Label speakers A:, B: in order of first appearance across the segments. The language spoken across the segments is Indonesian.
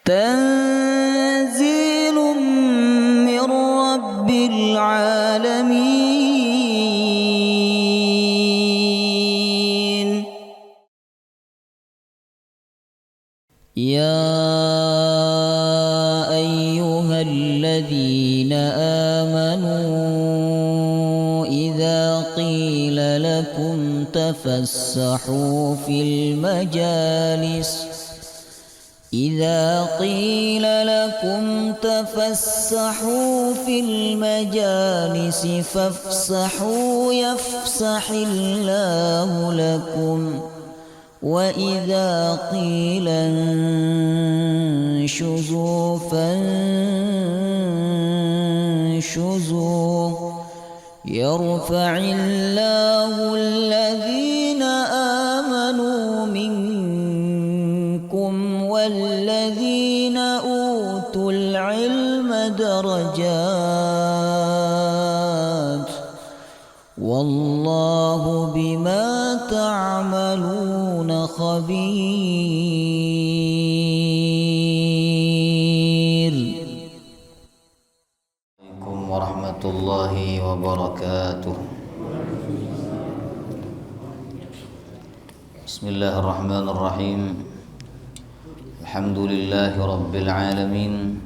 A: تنزيل من رب العالمين. يا أيها الذين آمنوا إذا قيل لكم تفسحوا في المجالس فافسحوا يفسح الله لكم وإذا قيل انشزوا فانشزوا يرفع الله الذين آمنوا منكم والذين أوتوا العلم درجات والله بما تعملون خبير.
B: Assalamualaikum warahmatullahi wabarakatuh. Bismillahirrahmanirrahim. Alhamdulillahi rabbil alamin.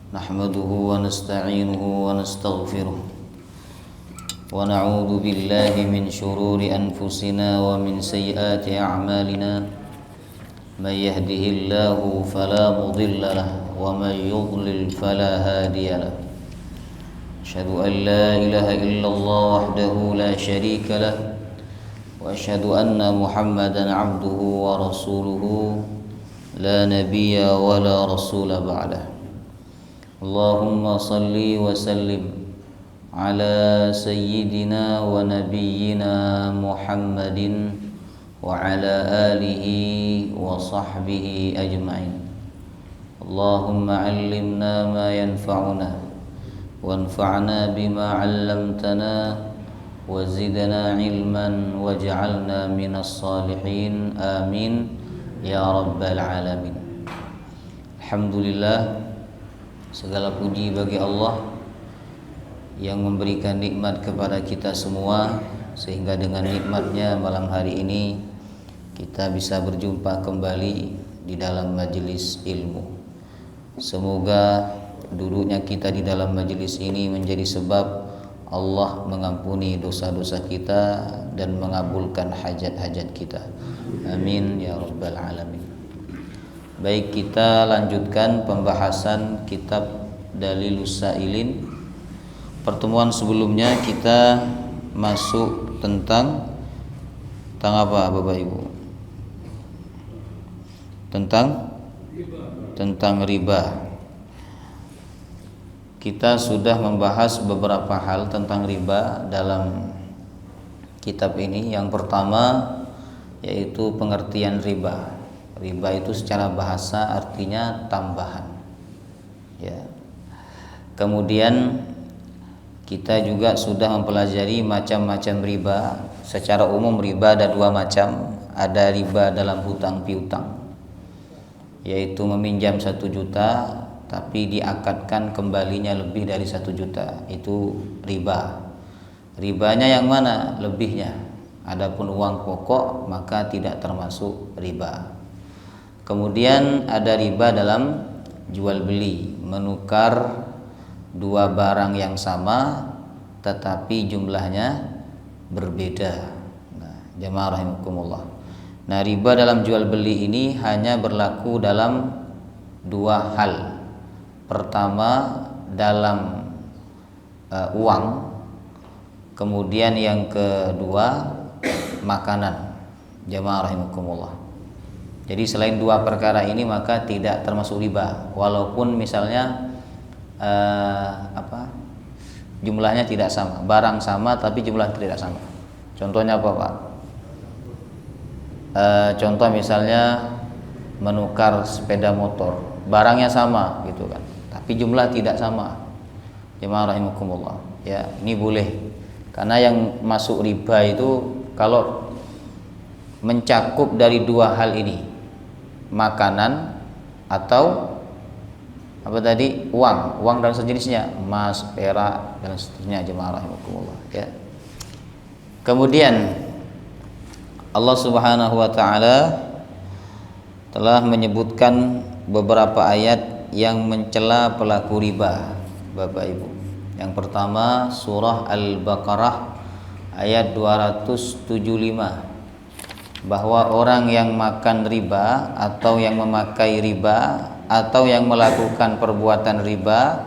B: Nahmaduhu wa nasta'inuhu wa nastaghfiruh. Wa na'udzu billahi min shururi anfusina wa min sayyiati a'malina. May yahdihillahu fala mudilla lahu wa may yudlil fala hadiya lahu. Asyhadu an la ilaha illallah wahdahu la syarika lahu wa asyhadu anna Muhammadan 'abduhu wa rasuluhu la nabiyya wa la rasula ba'dah. Allahumma salli wa sallim ala sayyidina wa nabiyyina Muhammadin wa ala alihi wa sahbihi ajma'in. Allahumma 'allimna ma yanfa'una wanfa'na bima 'allamtana wa zidna 'ilman waj'alna minas salihin. Amin ya rabbal alamin. Alhamdulillah, segala puji bagi Allah yang memberikan nikmat kepada kita semua, sehingga dengan nikmatnya malam hari ini kita bisa berjumpa kembali di dalam majelis ilmu. Semoga duduknya kita di dalam majelis ini menjadi sebab Allah mengampuni dosa-dosa kita dan mengabulkan hajat-hajat kita. Amin ya rabbal alamin. Baik, kita lanjutkan pembahasan kitab Dalilus Sa'ilin. Pertemuan sebelumnya kita masuk tentang apa Bapak Ibu? Tentang riba. Kita sudah membahas beberapa hal tentang riba dalam kitab ini. Yang pertama yaitu pengertian riba. Riba itu secara bahasa artinya tambahan. Ya. Kemudian kita juga sudah mempelajari macam-macam riba. Secara umum riba ada dua macam. Ada riba dalam hutang piutang, yaitu meminjam 1 juta tapi diakadkan kembalinya lebih dari 1 juta. Itu riba. Ribanya yang mana? Lebihnya. Adapun uang pokok maka tidak termasuk riba. Kemudian ada riba dalam jual beli, menukar dua barang yang sama tetapi jumlahnya berbeda. Jamaah rahimakumullah. Nah, riba dalam jual beli ini hanya berlaku dalam dua hal. Pertama dalam uang, kemudian yang kedua makanan. Jamaah rahimakumullah. Jadi selain dua perkara ini maka tidak termasuk riba, walaupun misalnya jumlahnya tidak sama, barang sama tapi jumlah tidak sama. Contohnya apa Pak? Contoh misalnya menukar sepeda motor, barangnya sama gitu kan, tapi jumlah tidak sama. Jemaah rahimakumullah. Ya, ini boleh. Karena yang masuk riba itu kalau mencakup dari dua hal ini, makanan atau apa tadi, uang dan sejenisnya, emas, perak dan seterusnya, jemaah rahimakumullah ya. Kemudian Allah Subhanahu wa taala telah menyebutkan beberapa ayat yang mencela pelaku riba, Bapak Ibu. Yang pertama surah Al-Baqarah ayat 275, bahwa orang yang makan riba atau yang memakai riba atau yang melakukan perbuatan riba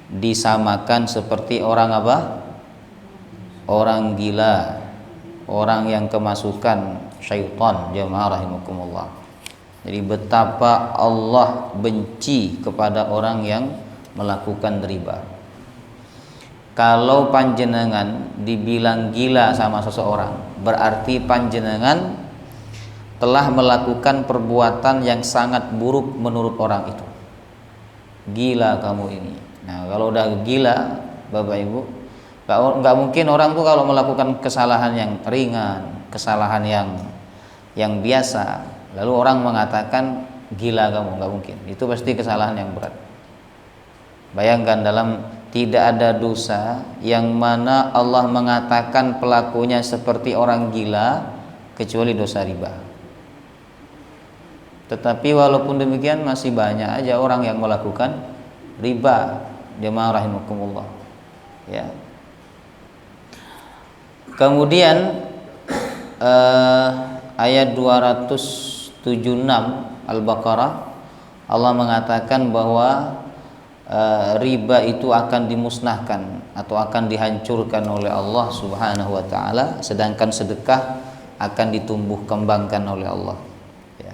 B: disamakan seperti orang apa? Orang gila, orang yang kemasukan syaitan, jemaah rahimakumullah. Jadi betapa Allah benci kepada orang yang melakukan riba. Kalau panjenengan dibilang gila sama seseorang, berarti panjenengan telah melakukan perbuatan yang sangat buruk menurut orang itu. Gila kamu ini. Nah, kalau udah gila, Bapak Ibu, nggak mungkin orang tuh kalau melakukan kesalahan yang ringan, kesalahan yang biasa, lalu orang mengatakan gila kamu, nggak mungkin. Itu pasti kesalahan yang berat. Bayangkan, dalam tidak ada dosa yang mana Allah mengatakan pelakunya seperti orang gila kecuali dosa riba. Tetapi walaupun demikian masih banyak aja orang yang melakukan riba, jemaah rahimakumullah ya. Kemudian ayat 276 Al-Baqarah, Allah mengatakan bahwa riba itu akan dimusnahkan atau akan dihancurkan oleh Allah Subhanahu wa taala, sedangkan sedekah akan ditumbuh kembangkan oleh Allah ya.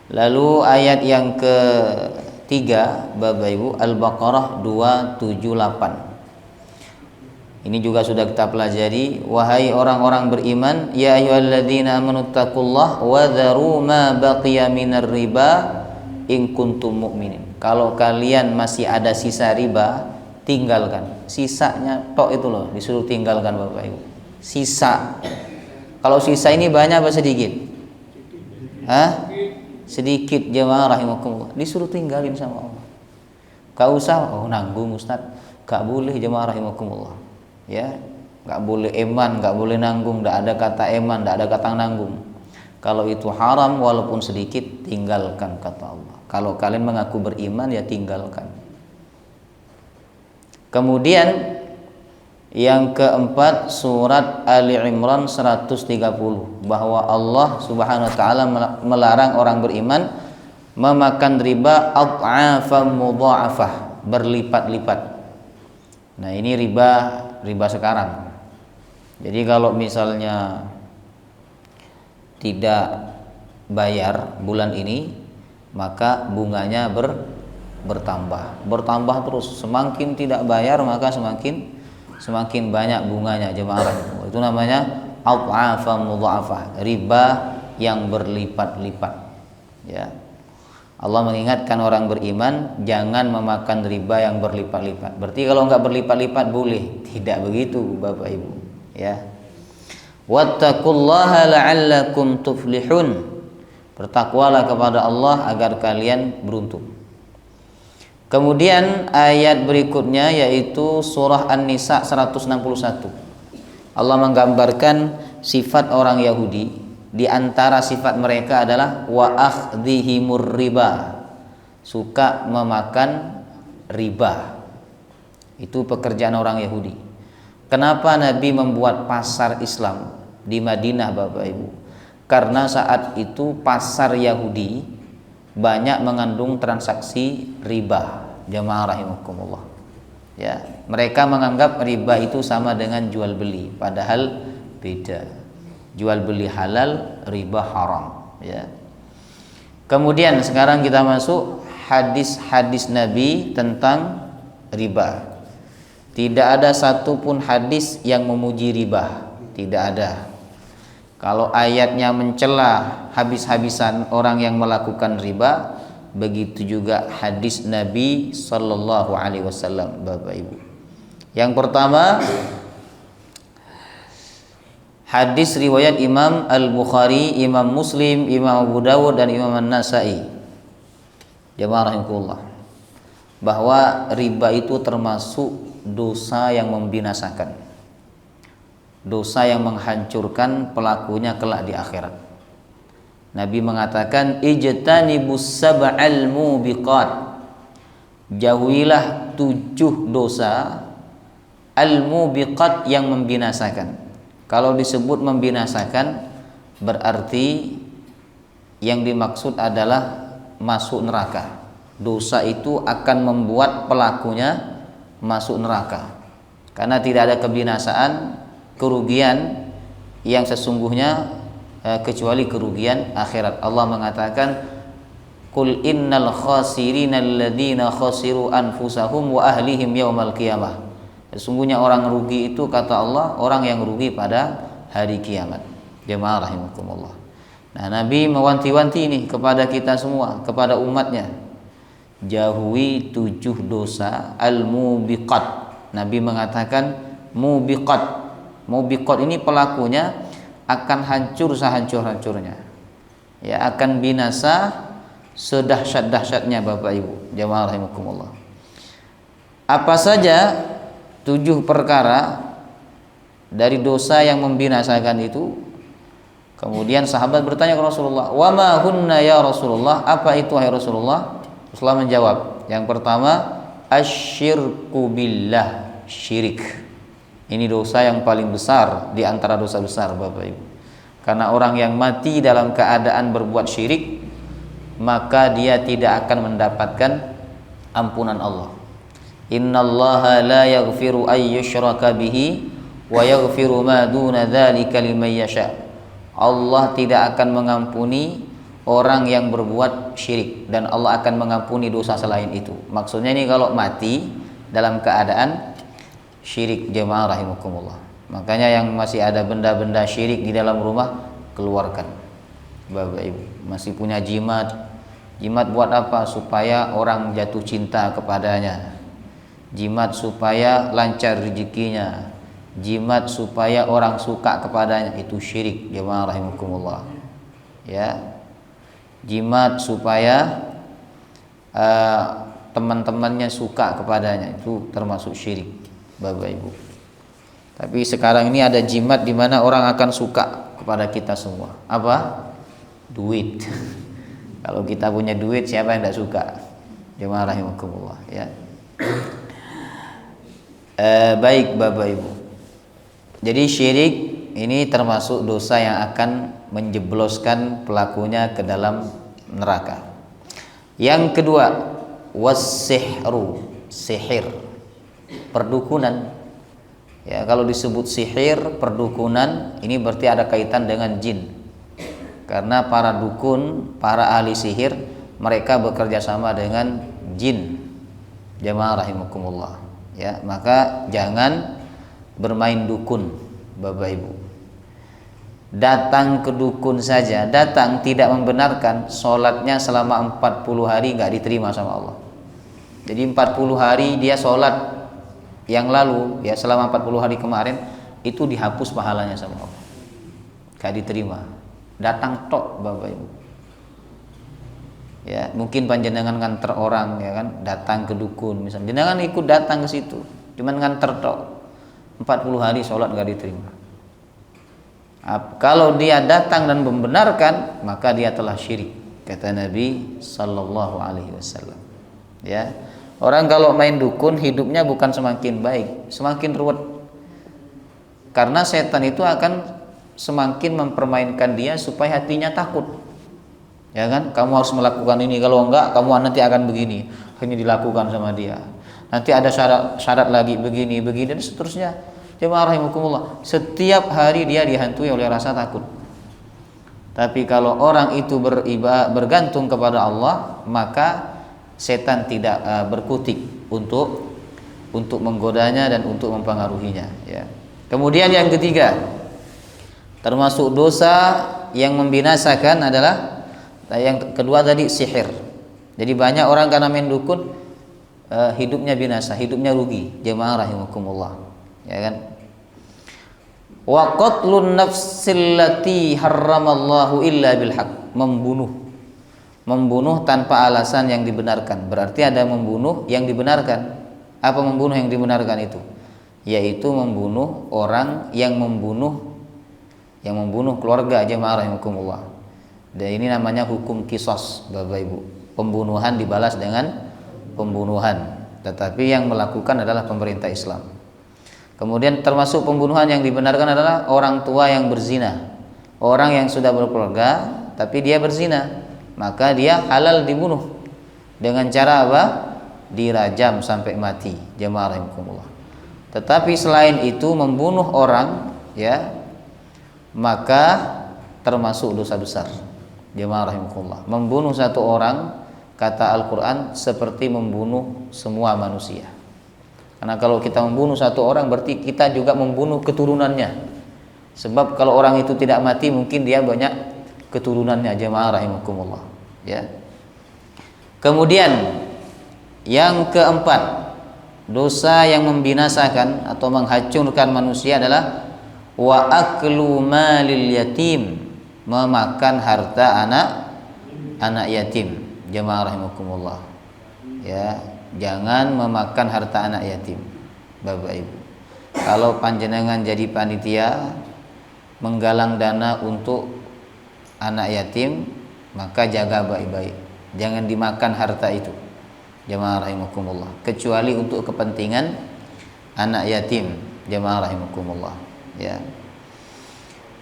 B: Lalu ayat yang ketiga, Bapak Ibu, Al-Baqarah 278. Ini juga sudah kita pelajari. Wahai orang-orang beriman, ya ayyuhalladzina amanu taqullaha wa dharu ma baqiya minar riba in kuntum mu'minin. Kalau kalian masih ada sisa riba, tinggalkan. Sisanya tok itu loh, disuruh tinggalkan Bapak Ibu. Sisa. Kalau sisa ini banyak apa sedikit? Hah? Sedikit, jemaah rahimakumullah. Disuruh tinggalin sama Allah. Gak usah, nanggung Ustaz. Gak boleh, jemaah rahimakumullah. Ya, gak boleh eman, gak boleh nanggung. Gak ada kata eman, gak ada kata nanggung. Kalau itu haram walaupun sedikit, tinggalkan kata Allah. Kalau kalian mengaku beriman, ya tinggalkan. Kemudian yang keempat, surat Ali Imran 130, bahwa Allah Subhanahu wa taala melarang orang beriman memakan riba ad'afan mudha'afah, berlipat-lipat. Nah, ini riba sekarang. Jadi kalau misalnya tidak bayar bulan ini, maka bunganya bertambah terus. Semakin tidak bayar maka semakin banyak bunganya, jemaah. Itu namanya ad'afan mudha'afah, riba yang berlipat-lipat ya. Allah mengingatkan orang beriman jangan memakan riba yang berlipat-lipat. Berarti kalau enggak berlipat-lipat boleh? Tidak begitu, Bapak Ibu ya. Wattaqullaha la'allakum tuflihun. Bertakwalah kepada Allah agar kalian beruntung. Kemudian ayat berikutnya yaitu surah An-Nisa 161. Allah menggambarkan sifat orang Yahudi. Di antara sifat mereka adalah wa akhdhihimur riba, suka memakan riba. Itu pekerjaan orang Yahudi. Kenapa Nabi membuat pasar Islam di Madinah, Bapak Ibu? Karena saat itu pasar Yahudi banyak mengandung transaksi riba, jemaah rahimakumullah ya. Mereka menganggap riba itu sama dengan jual beli, padahal beda. Jual beli halal, riba haram ya. Kemudian sekarang kita masuk hadis-hadis Nabi tentang riba. Tidak ada satupun hadis yang memuji riba, tidak ada. Kalau ayatnya mencela habis-habisan orang yang melakukan riba, begitu juga hadis Nabi sallallahu alaihi wasallam, Bapak Ibu. Yang pertama, hadis riwayat Imam Al-Bukhari, Imam Muslim, Imam Abu Dawud dan Imam An-Nasai. Jamaah rahimakumullah, bahwa riba itu termasuk dosa yang membinasakan, dosa yang menghancurkan pelakunya kelak di akhirat. Nabi mengatakan, ijtanibus sab'al mubiqat, jauhilah 7 dosa al-mubiqat yang membinasakan. Kalau disebut membinasakan berarti yang dimaksud adalah masuk neraka. Dosa itu akan membuat pelakunya masuk neraka. Karena tidak ada kebinasaan, kerugian yang sesungguhnya kecuali kerugian akhirat. Allah mengatakan, qul innal khasirina alladzina khasiru anfusahum wa ahlihim yaumal qiyamah. Sesungguhnya orang rugi itu, kata Allah, orang yang rugi pada hari kiamat. Jemaah rahimakumullah. Nah, Nabi mewanti-wanti ini kepada kita semua, kepada umatnya, jauhi 7 dosa al-mubiqat. Nabi mengatakan mubiqat. Mubiqat ini pelakunya akan hancur sehancur-hancurnya, ya, akan binasa sedahsyat-dahsyatnya. Bapak Ibu jemaah rahimakumullah, apa saja 7 perkara dari dosa yang membinasakan itu? Kemudian sahabat bertanya ke Rasulullah, wa ma hunna ya Rasulullah, apa itu hai Rasulullah? Rasulullah menjawab, yang pertama asyirku billah, syirik. Ini dosa yang paling besar di antara dosa besar, Bapak Ibu. Karena orang yang mati dalam keadaan berbuat syirik, maka dia tidak akan mendapatkan ampunan Allah. Innallaha la yaghfiru ay yushraka bihi wa yaghfiru ma duna dzalika liman yasha. Allah tidak akan mengampuni orang yang berbuat syirik, dan Allah akan mengampuni dosa selain itu. Maksudnya ini kalau mati dalam keadaan syirik, jemaah rahimakumullah. Makanya yang masih ada benda-benda syirik di dalam rumah, keluarkan. Bapak Ibu masih punya jimat. Jimat buat apa? Supaya orang jatuh cinta kepadanya. Jimat supaya lancar rezekinya. Jimat supaya orang suka kepadanya. Itu syirik, jemaah rahimakumullah. Ya. Jimat supaya teman-temannya suka kepadanya, itu termasuk syirik, Bapak Ibu. Tapi sekarang ini ada jimat di mana orang akan suka kepada kita semua. Apa? Duit. Kalau kita punya duit, siapa yang tidak suka? Jemaah rahimakumullah, ya. Baik Bapak Ibu, jadi syirik ini termasuk dosa yang akan menjebloskan pelakunya ke dalam neraka. Yang kedua, was-sihru, sihir, perdukunan. Ya, kalau disebut sihir, perdukunan, ini berarti ada kaitan dengan jin. Karena para dukun, para ahli sihir, mereka bekerja sama dengan jin. Jamaah rahimakumullah. Ya, maka jangan bermain dukun, Bapak Ibu. Datang ke dukun saja, datang tidak membenarkan, sholatnya selama 40 hari nggak diterima sama Allah. Jadi 40 hari dia sholat yang lalu, ya, selama 40 hari kemarin itu dihapus pahalanya sama Allah, nggak diterima. Datang tok, Bapak Ibu. Ya, mungkin panjenengan nganter orang, ya kan, datang ke dukun misalnya, jangan ikut datang ke situ, cuman nganter tok, 40 hari sholat nggak diterima. Kalau dia datang dan membenarkan, maka dia telah syirik, kata Nabi Sallallahu Alaihi Wasallam. Ya, orang kalau main dukun hidupnya bukan semakin baik, semakin ruwet. Karena setan itu akan semakin mempermainkan dia supaya hatinya takut. Ya kan, kamu harus melakukan ini, kalau enggak kamu nanti akan begini. Ini dilakukan sama dia. Nanti ada syarat lagi begini dan seterusnya. Jemaah rahimakumullah, setiap hari dia dihantui oleh rasa takut. Tapi kalau orang itu bergantung kepada Allah, maka setan tidak berkutik untuk menggodanya dan untuk mempengaruhinya, ya. Kemudian yang ketiga, termasuk dosa yang membinasakan adalah yang kedua tadi, sihir. Jadi banyak orang karena main dukun hidupnya binasa, hidupnya rugi. Jemaah rahimakumullah, ya kan? Wa qatlun nafsil lati harramallahu illa bil haq, membunuh membunuh tanpa alasan yang dibenarkan. Berarti ada membunuh yang dibenarkan. Apa membunuh yang dibenarkan itu? Yaitu membunuh orang yang membunuh keluarga, jemaah rahimakumullah. Dan ini namanya hukum kisos, Bapak Ibu. Pembunuhan dibalas dengan pembunuhan, tetapi yang melakukan adalah pemerintah Islam. Kemudian termasuk pembunuhan yang dibenarkan adalah orang tua yang berzina. Orang yang sudah berkeluarga tapi dia berzina, maka dia halal dibunuh dengan cara apa? Dirajam sampai mati, jemaah rahimakumullah. Tetapi selain itu membunuh orang, ya, maka termasuk dosa besar, jemaah rahimakumullah. Membunuh satu orang, kata Al-Quran, seperti membunuh semua manusia. Karena kalau kita membunuh satu orang berarti kita juga membunuh keturunannya. Sebab kalau orang itu tidak mati mungkin dia banyak keturunannya, jemaah rahimakumullah, ya. Kemudian yang keempat, dosa yang membinasakan atau menghancurkan manusia adalah wa aklu malil yatim, memakan harta anak yatim, jemaah rahimakumullah, ya. Jangan memakan harta anak yatim, Bapak Ibu. Kalau panjenengan jadi panitia menggalang dana untuk anak yatim, maka jaga baik-baik, jangan dimakan harta itu, jemaah rahimakumullah, kecuali untuk kepentingan anak yatim, jemaah rahimakumullah, ya.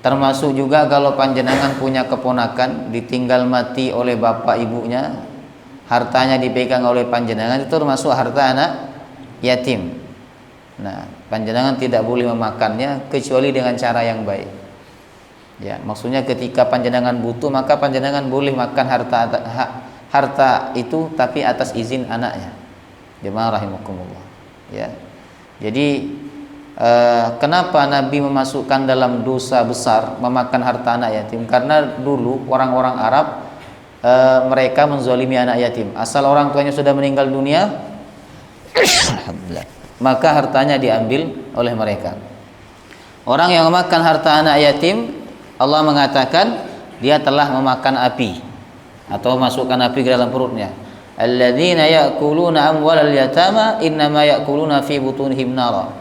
B: Termasuk juga kalau panjenengan punya keponakan ditinggal mati oleh bapak ibunya, hartanya dipegang oleh panjenengan, itu termasuk harta anak yatim. Nah, panjenengan tidak boleh memakannya kecuali dengan cara yang baik. Ya, maksudnya ketika panjenengan butuh maka panjenengan boleh makan harta itu tapi atas izin anaknya. Jemaah rahimakumullah. Ya. Jadi kenapa Nabi memasukkan dalam dosa besar memakan harta anak yatim? Karena dulu orang-orang Arab mereka menzalimi anak yatim. Asal orang tuanya sudah meninggal dunia, alhamdulillah, maka hartanya diambil oleh mereka. Orang yang memakan harta anak yatim, Allah mengatakan dia telah memakan api atau masukkan api ke dalam perutnya. Alladzina ya'kuluna amwalal yatama innama ya'kuluna fi butunihim nara.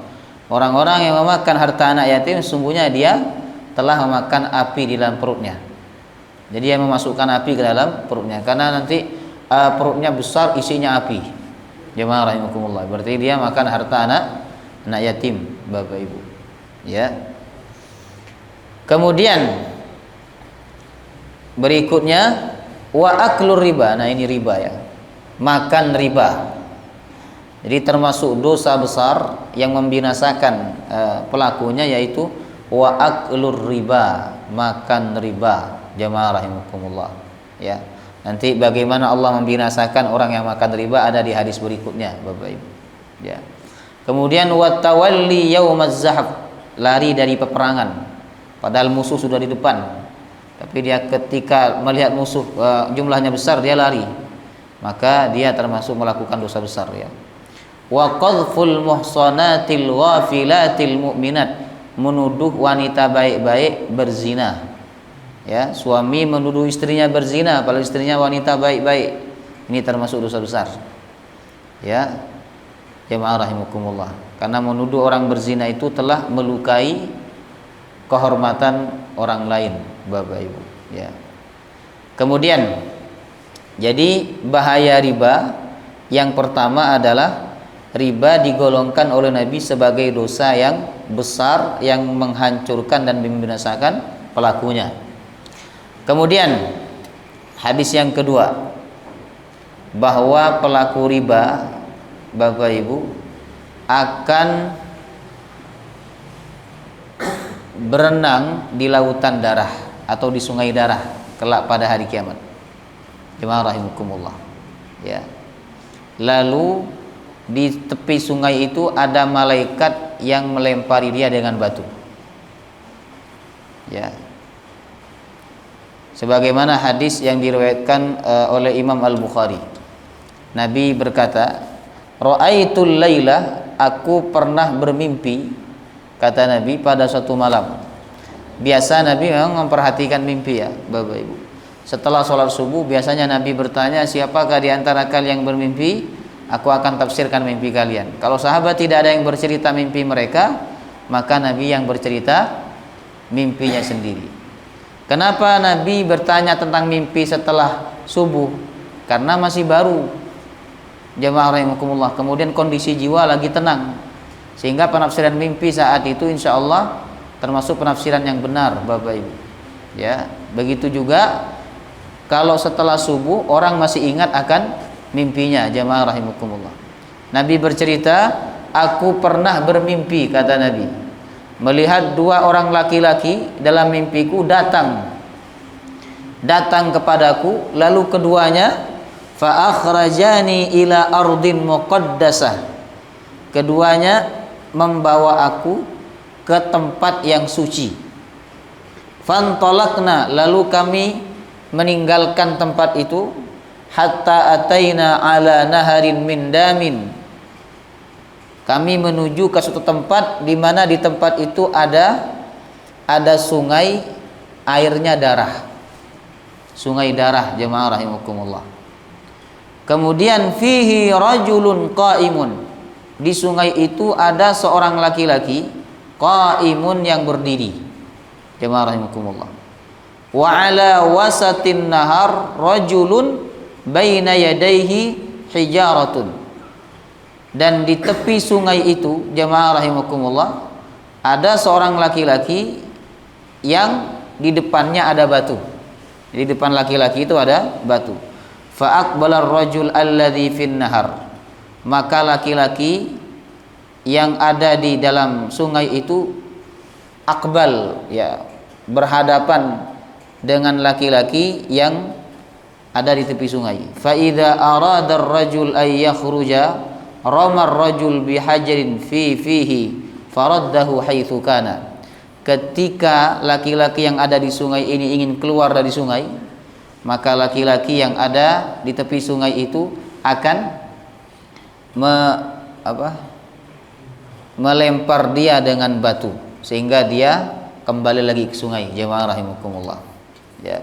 B: Orang-orang yang memakan harta anak yatim sungguhnya dia telah memakan api di dalam perutnya. Jadi dia memasukkan api ke dalam perutnya karena nanti perutnya besar isinya api. Jemaah rahimakumullah. Berarti dia makan harta anak yatim, Bapak Ibu. Ya. Kemudian berikutnya wa aklur riba. Nah, ini riba, ya. Makan riba. Jadi termasuk dosa besar yang membinasakan pelakunya yaitu wa aklur riba, makan riba, jamaah rahimakumullah, ya. Nanti bagaimana Allah membinasakan orang yang makan riba ada di hadis berikutnya, Bapak Ibu, ya. Kemudian wa tawalli yaumaz zahab, lari dari peperangan padahal musuh sudah di depan, tapi dia ketika melihat musuh jumlahnya besar dia lari, maka dia termasuk melakukan dosa besar, ya. Wa qadhful muhsanatil ghafilatil mu'minat, menuduh wanita baik-baik berzina, ya. Suami menuduh istrinya berzina padahal istrinya wanita baik-baik, ini termasuk dosa besar, ya. Jemaah rahimakumullah, karena menuduh orang berzina itu telah melukai kehormatan orang lain, Bapak Ibu, ya. Kemudian jadi bahaya riba yang pertama adalah riba digolongkan oleh Nabi sebagai dosa yang besar yang menghancurkan dan membinasakan pelakunya. Kemudian hadis yang kedua, bahwa pelaku riba, Bapak Ibu, akan berenang di lautan darah atau di sungai darah kelak pada hari kiamat. Jemaah rahimakumullah, ya. Lalu di tepi sungai itu ada malaikat yang melempari dia dengan batu, ya. Sebagaimana hadis yang diriwayatkan oleh Imam Al-Bukhari, Nabi berkata, "Ra'aitul laila, aku pernah bermimpi," kata Nabi, pada suatu malam. Biasa Nabi memang memperhatikan mimpi, ya, Bapak Ibu. Setelah sholat subuh biasanya Nabi bertanya, siapakah di antara kalian yang bermimpi? Aku akan tafsirkan mimpi kalian. Kalau sahabat tidak ada yang bercerita mimpi mereka, maka Nabi yang bercerita mimpinya sendiri. Kenapa Nabi bertanya tentang mimpi setelah subuh? Karena masih baru, jamaah rahimakumullah. Kemudian kondisi jiwa lagi tenang, sehingga penafsiran mimpi saat itu insya Allah termasuk penafsiran yang benar, Bapak Ibu. Ya, begitu juga kalau setelah subuh orang masih ingat akan mimpinya, jamaah rahimakumullah. Nabi bercerita, aku pernah bermimpi, kata Nabi, melihat dua orang laki-laki dalam mimpiku datang kepadaku, lalu keduanya fa akhrajani ila ardin muqaddasah, keduanya membawa aku ke tempat yang suci. Fantalaqna, lalu kami meninggalkan tempat itu, hatta ataina ala naharin min damin, kami menuju ke suatu tempat di mana di tempat itu ada sungai, airnya darah, sungai darah, jemaah rahimakumullah. Kemudian fihi rajulun qaimun, di sungai itu ada seorang laki-laki qaimun yang berdiri, jemaah rahimakumullah. Wa ala wasatin nahar rajulun baina yadayhi hijaratun, dan di tepi sungai itu, jemaah rahimakumullah, ada seorang laki-laki yang di depannya ada batu. Di depan laki-laki itu ada batu. Fa aqbalar rajul alladhi fin nahar, maka laki-laki yang ada di dalam sungai itu akbal, ya, berhadapan dengan laki-laki yang ada di tepi sungai. Fa idza arada ar-rajul ay yakhruja ramar rajul bihajarin fihi faraddahu haitsu kana. Ketika laki-laki yang ada di sungai ini ingin keluar dari sungai, maka laki-laki yang ada di tepi sungai itu akan melempar dia dengan batu sehingga dia kembali lagi ke sungai, jemaah rahimakumullah. Ya.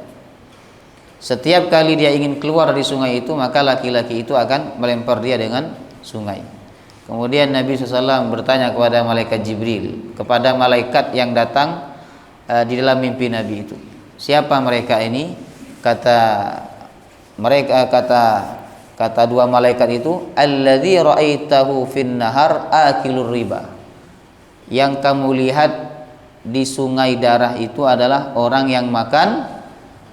B: Setiap kali dia ingin keluar dari sungai itu, maka laki-laki itu akan melempar dia dengan sungai. Kemudian Nabi SAW bertanya kepada malaikat Jibril, kepada malaikat yang datang di dalam mimpi Nabi itu, siapa mereka ini? Kata dua malaikat itu, alladzi ra'aitahu fin nahar akilur riba, yang kamu lihat di sungai darah itu adalah orang yang makan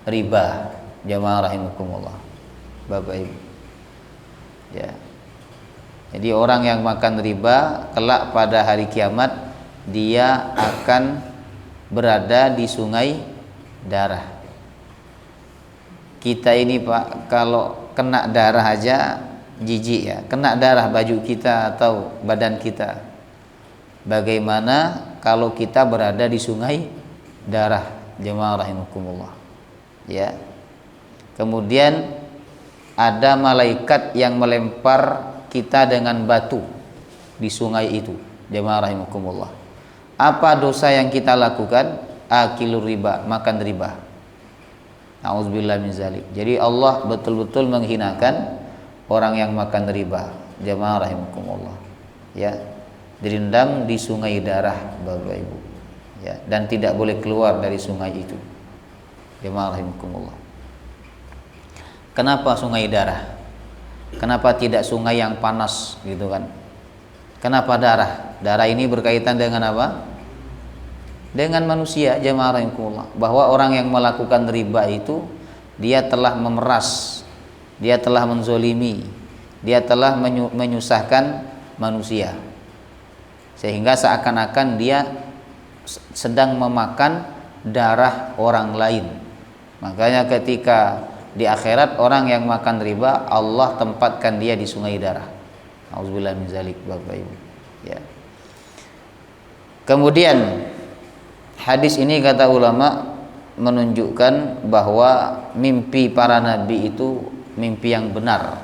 B: riba, jamaah rahimakumullah, Bapak Ibu. Ya. Jadi orang yang makan riba kelak pada hari kiamat dia akan berada di sungai darah. Kita ini Pak, kalau kena darah aja jijik ya, kena darah baju kita atau badan kita. Bagaimana kalau kita berada di sungai darah, jemaah rahimakumullah. Ya. Kemudian ada malaikat yang melempar kita dengan batu di sungai itu, jemaah rahimakumullah. Apa dosa yang kita lakukan? Akilur riba, makan riba. Nauzubillah min zalik. Jadi Allah betul-betul menghinakan orang yang makan riba, jemaah rahimakumullah. Ya, direndam di sungai darah, Bapak Ibu. Ya, dan tidak boleh keluar dari sungai itu, jemaah rahimakumullah. Kenapa sungai darah? Kenapa tidak sungai yang panas gitu kan? Kenapa darah? Darah ini berkaitan dengan apa? Dengan manusia, jemaah rahimakumullah. Bahwa orang yang melakukan riba itu dia telah memeras, dia telah menzolimi, dia telah menyusahkan manusia, sehingga seakan-akan dia sedang memakan darah orang lain. Makanya ketika di akhirat orang yang makan riba, Allah tempatkan dia di sungai darah. Auzubillah min zalik, Bapak Ibu. Ya. Kemudian hadis ini kata ulama menunjukkan bahwa mimpi para nabi itu mimpi yang benar.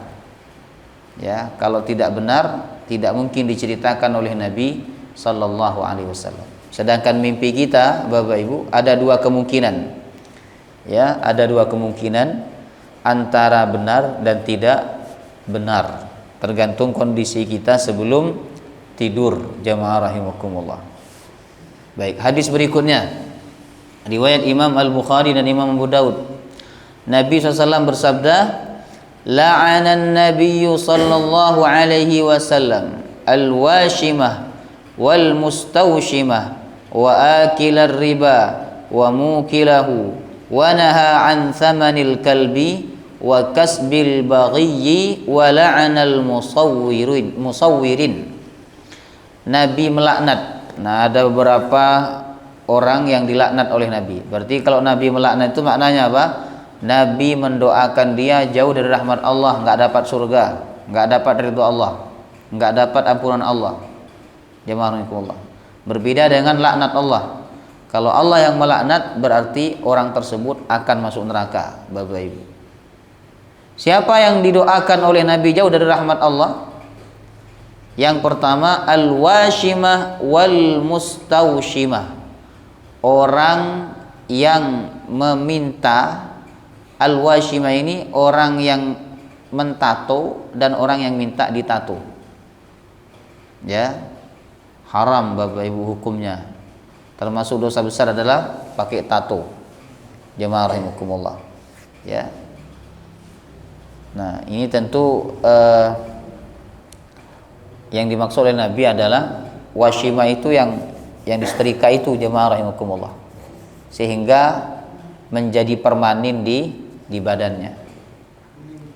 B: Ya, kalau tidak benar tidak mungkin diceritakan oleh Nabi sallallahu alaihi wasallam. Sedangkan mimpi kita, Bapak Ibu, ada dua kemungkinan. Ya, ada dua kemungkinan antara benar dan tidak benar, tergantung kondisi kita sebelum tidur, jamaah rahimakumullah. Baik, hadis berikutnya riwayat Imam Al-Bukhari dan Imam Abu Daud. Nabi SAW bersabda, la'anan nabiyyu sallallahu alaihi wasallam al-washimah wal mustawshimah wa akilar riba wa mukilahu wa naha an thamanil kalbi wa kasbil baghiyyi wa la'anal musawwirin. Nabi melaknat. Nah, ada beberapa orang yang dilaknat oleh Nabi. Berarti kalau Nabi melaknat itu maknanya apa? Nabi mendoakan dia jauh dari rahmat Allah, enggak dapat surga, enggak dapat ridho Allah, enggak dapat ampunan Allah. Jemaah rahimakumullah. Berbeda dengan laknat Allah. Kalau Allah yang melaknat berarti orang tersebut akan masuk neraka, Bapak Ibu. Siapa yang didoakan oleh Nabi jauh dari rahmat Allah? Yang pertama, al-washimah wal mustawshimah. Orang yang meminta, al-washimah ini orang yang mentato dan orang yang minta ditato. Ya. Haram Bapak Ibu hukumnya. Termasuk dosa besar adalah pakai tato. Jemaah rahimakumullah. Ya. Nah, ini tentu yang dimaksud oleh Nabi adalah washima itu yang disetrika itu, jemaah rahimakumullah, sehingga menjadi permanen di badannya.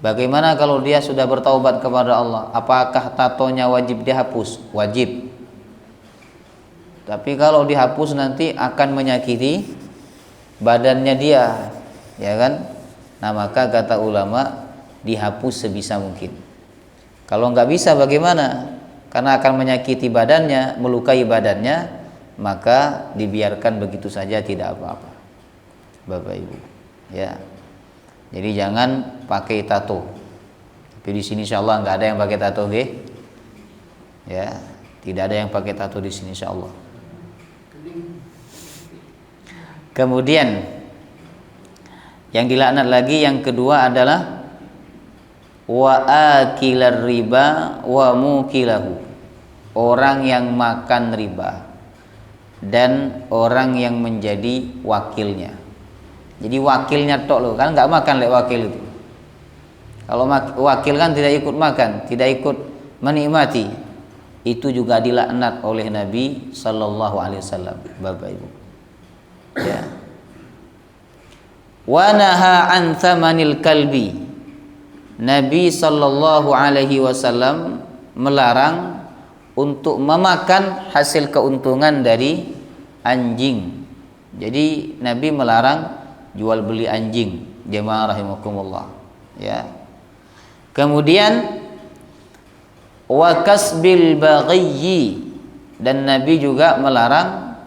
B: Bagaimana kalau dia sudah bertaubat kepada Allah? Apakah tatonya wajib dihapus? Wajib. Tapi kalau dihapus nanti akan menyakiti badannya dia, ya kan? Nah, maka kata ulama dihapus sebisa mungkin. Kalau nggak bisa bagaimana? Karena akan menyakiti badannya, melukai badannya, maka dibiarkan begitu saja, tidak apa-apa, Bapak Ibu. Ya, jadi jangan pakai tato. Tapi di sini insyaallah nggak ada yang pakai tato, ge. Ya, tidak ada yang pakai tato di sini insyaallah. Kemudian yang dilaknat lagi yang kedua adalah wa akilar riba wa mukilahu, orang yang makan riba dan orang yang menjadi wakilnya. Jadi wakilnya tok loh, kan nggak makan lek wakil itu. Kalau wakil kan tidak ikut makan, tidak ikut menikmati. Itu juga dilaknat oleh Nabi sallallahu alaihi wasallam, Bapak Ibu. Ya. Wa naha an thamanil kalbi. Nabi sallallahu alaihi wasallam melarang untuk memakan hasil keuntungan dari anjing. Jadi Nabi melarang jual beli anjing, jemaah rahimakumullah. Ya. Kemudian wa kasbil baghiyyi, dan Nabi juga melarang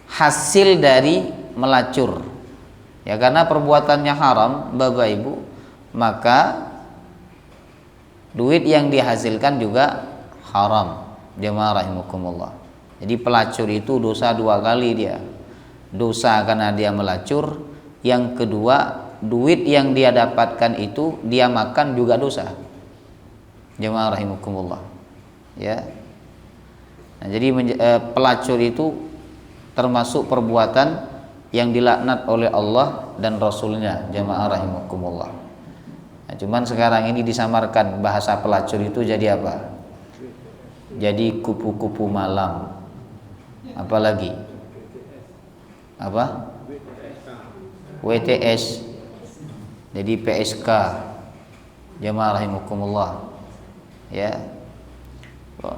B: hasil dari melacur. Ya, karena perbuatannya haram, Bapak Ibu, maka duit yang dihasilkan juga haram, jemaah rahimakumullah. Jadi pelacur itu dosa dua kali dia. Dosa karena dia melacur, yang kedua duit yang dia dapatkan itu dia makan juga dosa, jemaah rahimakumullah. Ya. Nah, jadi pelacur itu termasuk perbuatan yang dilaknat oleh Allah dan Rasulnya, jemaah rahimakumullah. Nah, cuman sekarang ini disamarkan bahasa pelacur itu jadi apa? Jadi kupu-kupu malam. Apalagi? Apa? WTS. Jadi PSK. Jemaah rahimakumullah. Ya.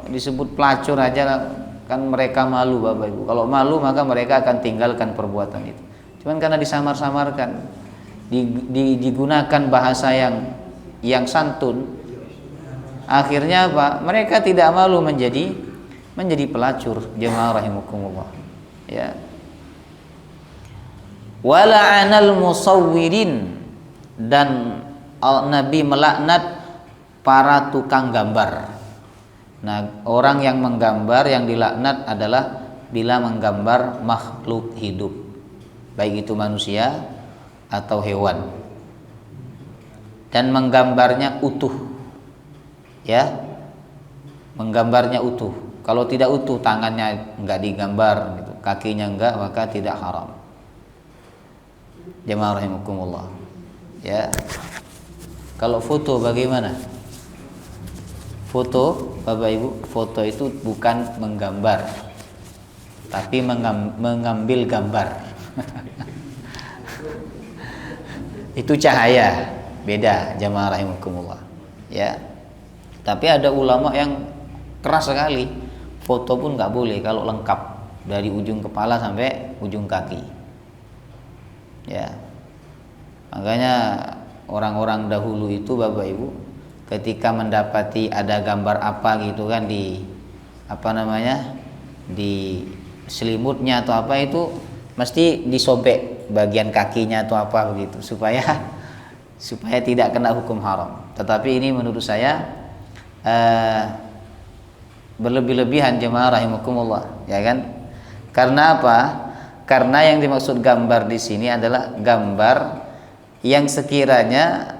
B: Disebut pelacur aja kan mereka malu, Bapak Ibu. Kalau malu maka mereka akan tinggalkan perbuatan itu. Cuman karena disamar-samarkan, digunakan bahasa yang santun, akhirnya apa? Mereka tidak malu menjadi pelacur, jemaah rahimakumullah. Ya. Wala'anal musawwirin, dan Nabi melaknat para tukang gambar. Nah, orang yang menggambar yang dilaknat adalah bila menggambar makhluk hidup, baik itu manusia atau hewan, dan menggambarnya utuh, ya, menggambarnya utuh. Kalau tidak utuh, tangannya enggak digambar gitu, kakinya enggak, maka tidak haram. Jemaah rahimakumullah, ya. Kalau foto bagaimana? Foto, Bapak Ibu, foto itu bukan menggambar, tapi mengambil gambar. Itu cahaya, beda, jemaah rahimakumullah, ya. Tapi ada ulama yang keras sekali, foto pun nggak boleh kalau lengkap dari ujung kepala sampai ujung kaki, ya. Makanya orang-orang dahulu itu, Bapak Ibu, ketika mendapati ada gambar apa gitu kan di di selimutnya atau apa, itu mesti disobek bagian kakinya atau apa begitu, supaya tidak kena hukum haram. Tetapi ini menurut saya berlebih-lebihan, jemaah rahimakumullah, ya kan? Karena apa? Karena yang dimaksud gambar di sini adalah gambar yang sekiranya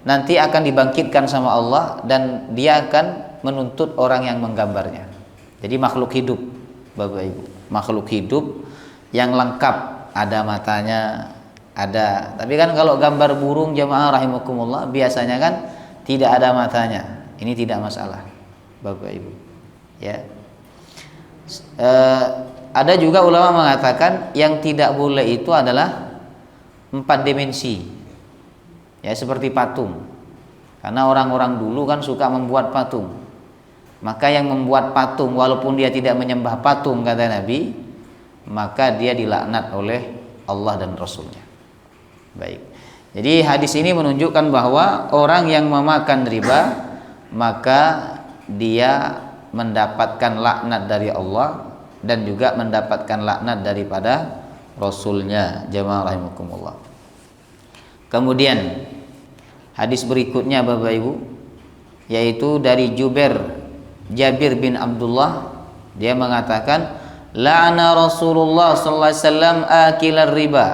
B: nanti akan dibangkitkan sama Allah, dan dia akan menuntut orang yang menggambarnya. Jadi makhluk hidup, Bapak Ibu, makhluk hidup yang lengkap, ada matanya, ada. Tapi kan kalau gambar burung, jemaah rahimakumullah, biasanya kan tidak ada matanya. Ini tidak masalah, Bapak Ibu, ya. Ada juga ulama mengatakan yang tidak boleh itu adalah 4 dimensi, ya, seperti patung. Karena orang-orang dulu kan suka membuat patung. Maka yang membuat patung, walaupun dia tidak menyembah patung, kata Nabi, maka dia dilaknat oleh Allah dan Rasulnya. Baik. Jadi hadis ini menunjukkan bahwa orang yang memakan riba, maka dia mendapatkan laknat dari Allah dan juga mendapatkan laknat daripada Rasulnya, jemaah rahimakumullah. Kemudian hadis berikutnya, Bapak Ibu, yaitu dari Jabir bin Abdullah, dia mengatakan, la'ana Rasulullah sallallahu alaihi wasallam akilar riba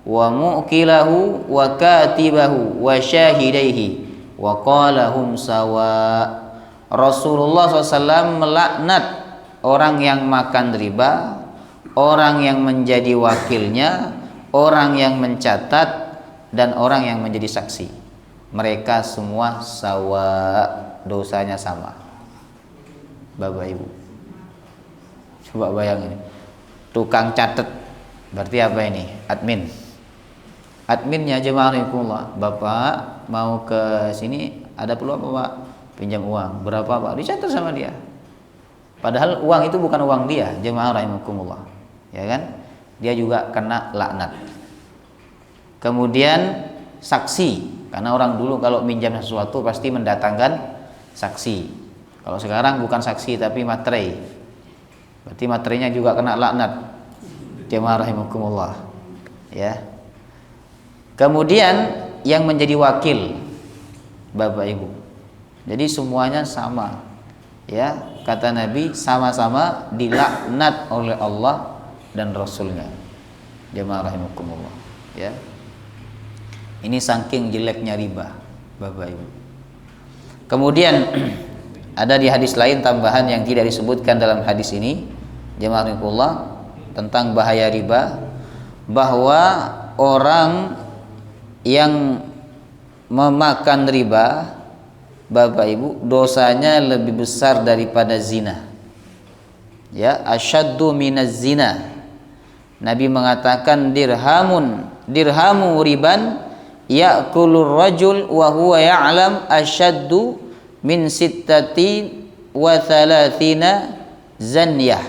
B: wa mu'kilahu wa katibahu wa syahidaihi wa qala hum sawa. Rasulullah SAW melaknat orang yang makan riba, orang yang menjadi wakilnya, orang yang mencatat, dan orang yang menjadi saksi. Mereka semua sawa, dosanya sama. Bapak Ibu, coba bayangin, tukang catat berarti apa ini? Adminnya, jemaah rahimakumullah. Bapak mau ke sini, ada perlu apa Pak? Pinjam uang, berapa Pak? Dicatat sama dia. Padahal uang itu bukan uang dia, jemaah rahimakumullah, ya kan? Dia juga kena laknat. Kemudian saksi, karena orang dulu kalau minjam sesuatu pasti mendatangkan saksi. Kalau sekarang bukan saksi tapi materai, berarti materainya juga kena laknat, jemaah rahimakumullah, ya. Kemudian yang menjadi wakil, Bapak Ibu, jadi semuanya sama, ya, kata Nabi, sama-sama dilaknat oleh Allah dan Rasulnya, jemaah rahimakumullah, ya. Ini saking jeleknya riba, Bapak Ibu. Kemudian ada di hadis lain tambahan yang tidak disebutkan dalam hadis ini, jemaah rahimakumullah, tentang bahaya riba, bahwa orang yang memakan riba, Bapak Ibu, dosanya lebih besar daripada zina, ya, asyaddu minaz zina. Nabi mengatakan dirhamu riban ya'kulur rajul wa huwa ya'lam asyaddu min sittati wa thalathina zanyah.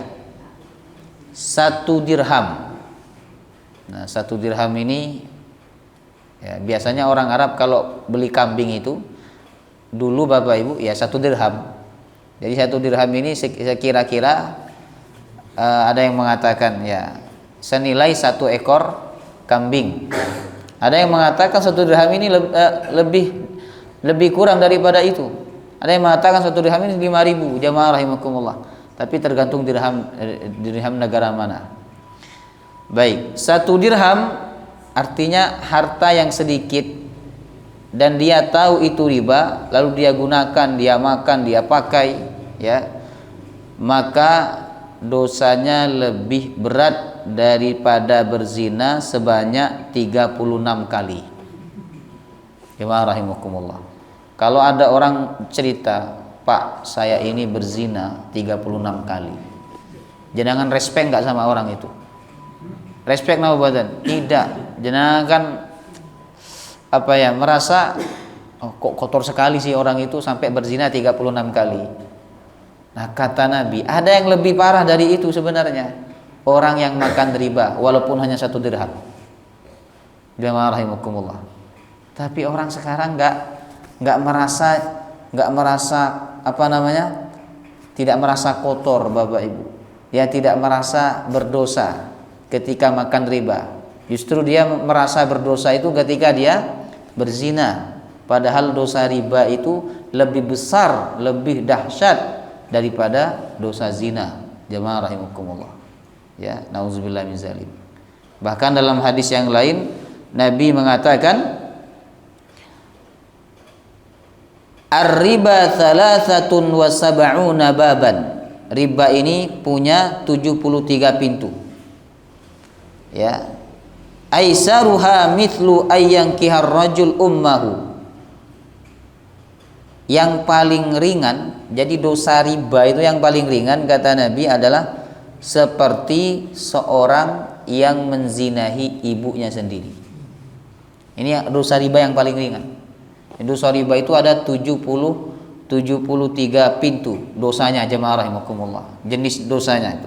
B: 1 dirham. Nah, 1 dirham ini, ya, biasanya orang Arab kalau beli kambing itu dulu, Bapak Ibu, ya 1 dirham. Jadi 1 dirham ini kira-kira ada yang mengatakan ya senilai 1 ekor kambing. Ada yang mengatakan 1 dirham ini lebih kurang daripada itu. Ada yang mengatakan 1 dirham ini 5.000, jamaah rahimakumullah. Tapi tergantung dirham negara mana. Baik, 1 dirham artinya harta yang sedikit dan dia tahu itu riba, lalu dia gunakan, dia makan, dia pakai, ya, maka dosanya lebih berat daripada berzina sebanyak 36 kali. Jemaah rahimakumullah. Kalau ada orang cerita, "Pak, saya ini berzina 36 kali." Jangan respect nggak sama orang itu. Respect nama badan? Tidak. Jangan merasa, "Oh, kok kotor sekali sih orang itu sampai berzina 36 kali." Nah, kata Nabi, ada yang lebih parah dari itu sebenarnya. Orang yang makan riba walaupun hanya 1 dirham. Jamaah rahimakumullah. Tapi orang sekarang nggak merasa tidak merasa kotor, Bapak Ibu. Dia tidak merasa berdosa ketika makan riba. Justru dia merasa berdosa itu ketika dia berzina. Padahal dosa riba itu lebih besar, lebih dahsyat daripada dosa zina. Jamaah rahimakumullah. Ya, nauzubillah min zalim. Bahkan dalam hadis yang lain Nabi mengatakan, "Ar-riba 73 baban." Riba ini punya 73 pintu. Ya. Aisaruha mithlu ayyankihar rajul ummahu. Yang paling ringan, jadi dosa riba itu yang paling ringan kata Nabi adalah seperti seorang yang menzinahi ibunya sendiri. Ini dosa riba yang paling ringan. Dosa riba itu ada 73 pintu dosanya, jemaah rahimakumullah. Jenis dosanya itu.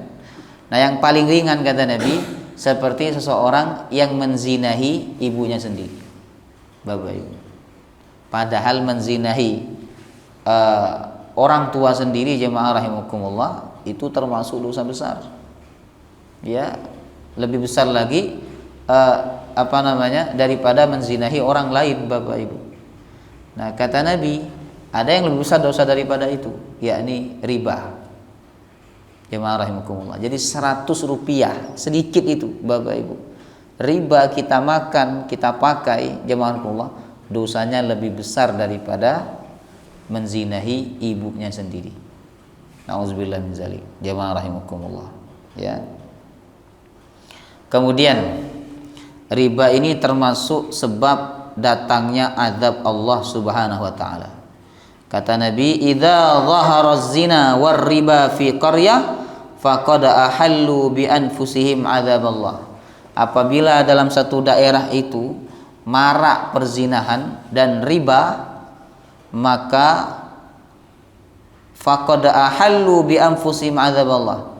B: Nah, yang paling ringan kata Nabi seperti seseorang yang menzinahi ibunya sendiri. Bapak Ibu. Padahal menzinahi orang tua sendiri, jemaah rahimakumullah, itu termasuk dosa besar. Ya, lebih besar lagi daripada menzinahi orang lain, Bapak Ibu. Nah, kata Nabi, ada yang lebih besar dosa daripada itu, yakni riba. Jemaah rahimakumullah. Jadi 100 rupiah, sedikit itu, Bapak Ibu. Riba kita makan, kita pakai, jemaah rahimakumullah, dosanya lebih besar daripada menzinahi ibunya sendiri. Nauzubillah min zalik. Jemaah rahimakumullah. Ya. Kemudian riba ini termasuk sebab datangnya azab Allah Subhanahu wa taala. Kata Nabi, "Idza dhahara az-zina war riba fi qaryah faqad ahallu bi anfusihim adzaballah." Apabila dalam satu daerah itu marak perzinahan dan riba, maka faqad ahallu bi anfusihim adzaballah,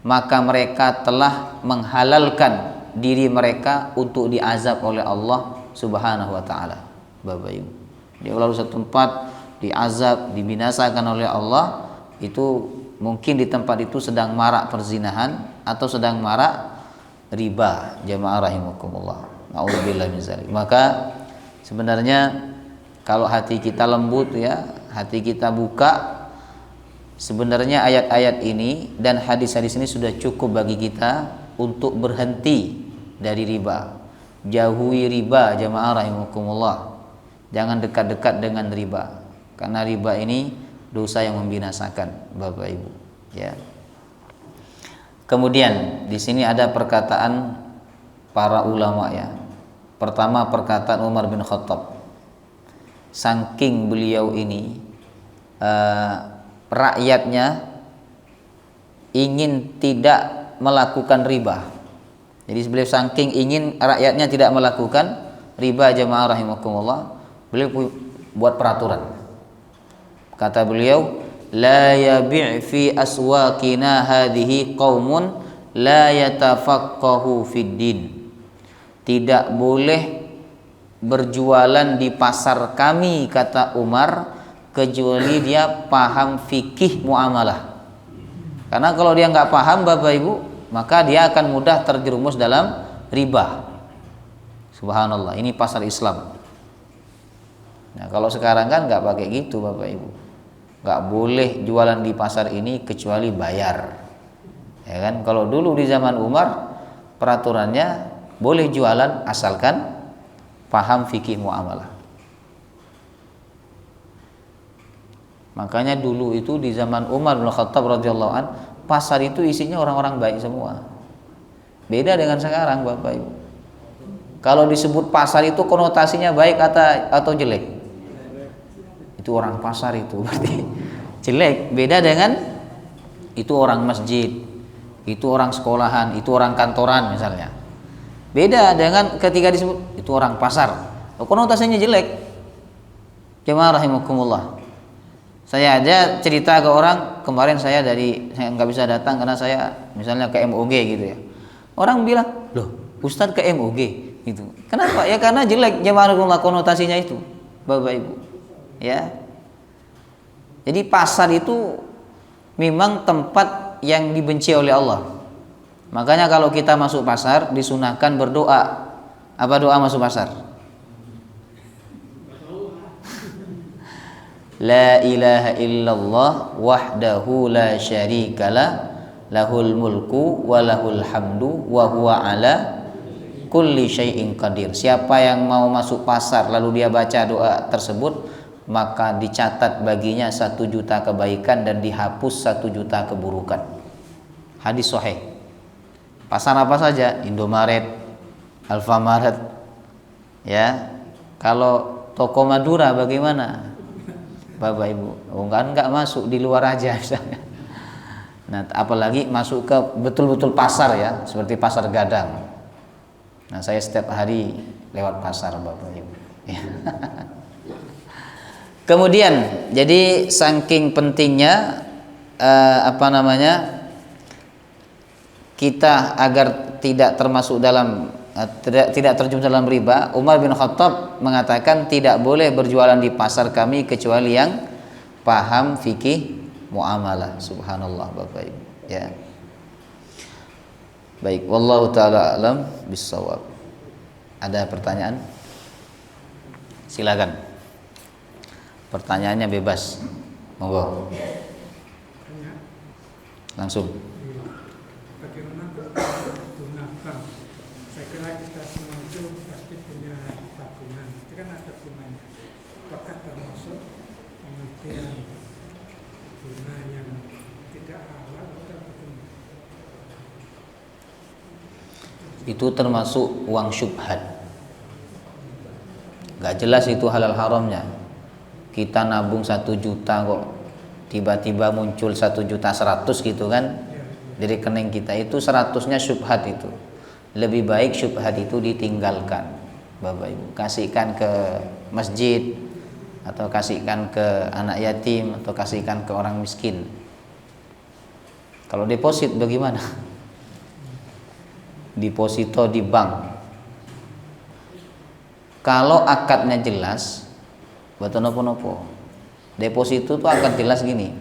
B: maka mereka telah menghalalkan diri mereka untuk diazab oleh Allah Subhanahu wa taala. Bapak Ibu, dia lalu satu tempat diazab, dibinasakan oleh Allah, itu mungkin di tempat itu sedang marak perzinahan atau sedang marak riba. Jamaah rahimakumullah. Nauzubillah min zalik. Maka sebenarnya kalau hati kita lembut, ya, hati kita buka, sebenarnya ayat-ayat ini dan hadis-hadis ini sudah cukup bagi kita untuk berhenti dari riba. Jauhi riba, jamaah rahimakumullah. Jangan dekat-dekat dengan riba. Karena riba ini dosa yang membinasakan, Bapak Ibu, ya. Kemudian di sini ada perkataan para ulama, ya. Pertama, perkataan Umar bin Khattab. Saking beliau ini rakyatnya ingin tidak melakukan riba. Jadi beliau saking ingin rakyatnya tidak melakukan riba, jamaah rahimakumullah, beliau buat peraturan. Kata beliau, "La yabi' fi aswaqina hadhihi qaumun la yatafaqqahu fid din." Tidak boleh berjualan di pasar kami, kata Umar, kecuali dia paham fikih muamalah. Karena kalau dia nggak paham, Bapak Ibu, maka dia akan mudah terjerumus dalam riba. Subhanallah, ini pasar Islam. Nah, kalau sekarang kan nggak pakai gitu, Bapak Ibu. Nggak boleh jualan di pasar ini kecuali bayar. Ya kan? Kalau dulu di zaman Umar, peraturannya boleh jualan asalkan paham fikih muamalah. Makanya dulu itu di zaman Umar bin Khattab radhiyallahu an, pasar itu isinya orang-orang baik semua. Beda dengan sekarang, Bapak Ibu. Kalau disebut pasar itu konotasinya baik atau jelek? Itu orang pasar itu berarti jelek. Beda dengan itu orang masjid, itu orang sekolahan, itu orang kantoran misalnya. Beda dengan ketika disebut itu orang pasar, konotasinya jelek. Jemaah rahimakumullah. Saya aja cerita ke orang, kemarin saya nggak bisa datang karena saya misalnya ke MOG gitu ya. Orang bilang, loh Ustadz ke MOG gitu. Kenapa? Ya karena jelek, jemaah konotasinya itu, Bapak Ibu. Ya. Jadi pasar itu memang tempat yang dibenci oleh Allah. Makanya kalau kita masuk pasar disunahkan berdoa. Apa doa masuk pasar? La ilaha illallah wahdahu la syarikalah lahul mulku wa lahul hamdu wa huwa ala kulli syai'in qadir. Siapa yang mau masuk pasar lalu dia baca doa tersebut, maka dicatat baginya 1 juta kebaikan dan dihapus 1 juta keburukan. Hadis sahih. Pasar apa saja? Indomaret, Alfamaret. Ya. Kalau toko Madura bagaimana? Bapak Ibu, enggak masuk, di luar aja misalnya. Nah, apalagi masuk ke betul-betul pasar ya, seperti pasar Gadang. Nah, saya setiap hari lewat pasar, Bapak Ibu. Ya. Kemudian, jadi saking pentingnya kita agar tidak termasuk dalam tidak terjun dalam riba, Umar bin Khattab mengatakan tidak boleh berjualan di pasar kami kecuali yang paham fikih muamalah. Subhanallah, Bapak Ibu. Ya. Baik, wallahu taala alam bissawab. Ada pertanyaan? Silakan. Pertanyaannya bebas. Monggo. Langsung.
C: Bagaimana gunakan? Saya kira kita semua itu pasti punya tabungan. Itu kan ada bunganya. Apakah termasuk kemudian bunga yang tidak halal atau bagaimana?
B: Itu termasuk uang syubhat. Gak jelas itu halal haramnya. Kita nabung 1 juta kok tiba-tiba muncul 1.100.000 gitu kan di rekening kita, itu 100-nya syubhat. Itu lebih baik syubhat itu ditinggalkan, Bapak Ibu. Kasihkan ke masjid, atau kasihkan ke anak yatim, atau kasihkan ke orang miskin. Kalau deposit bagaimana? Deposito di bank, kalau akadnya jelas, buat nopo-nopo. Deposito tuh akan jelas gini.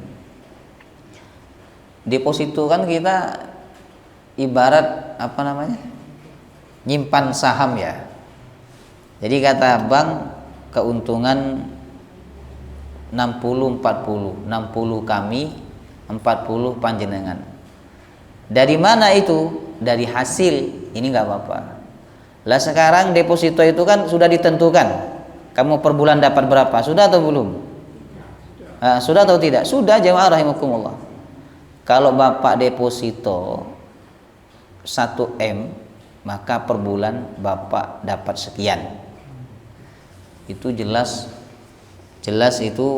B: Deposito kan kita ibarat nyimpan saham ya. Jadi kata bank keuntungan 60-40, 60 kami, 40 panjenengan. Dari mana itu? Dari hasil. Ini nggak apa-apa. Lah sekarang deposito itu kan sudah ditentukan. Kamu per bulan dapat berapa? Sudah atau belum? Sudah atau tidak? Sudah, jemaah rahimakumullah. Kalau Bapak deposito 1M, maka per bulan Bapak dapat sekian. Itu jelas itu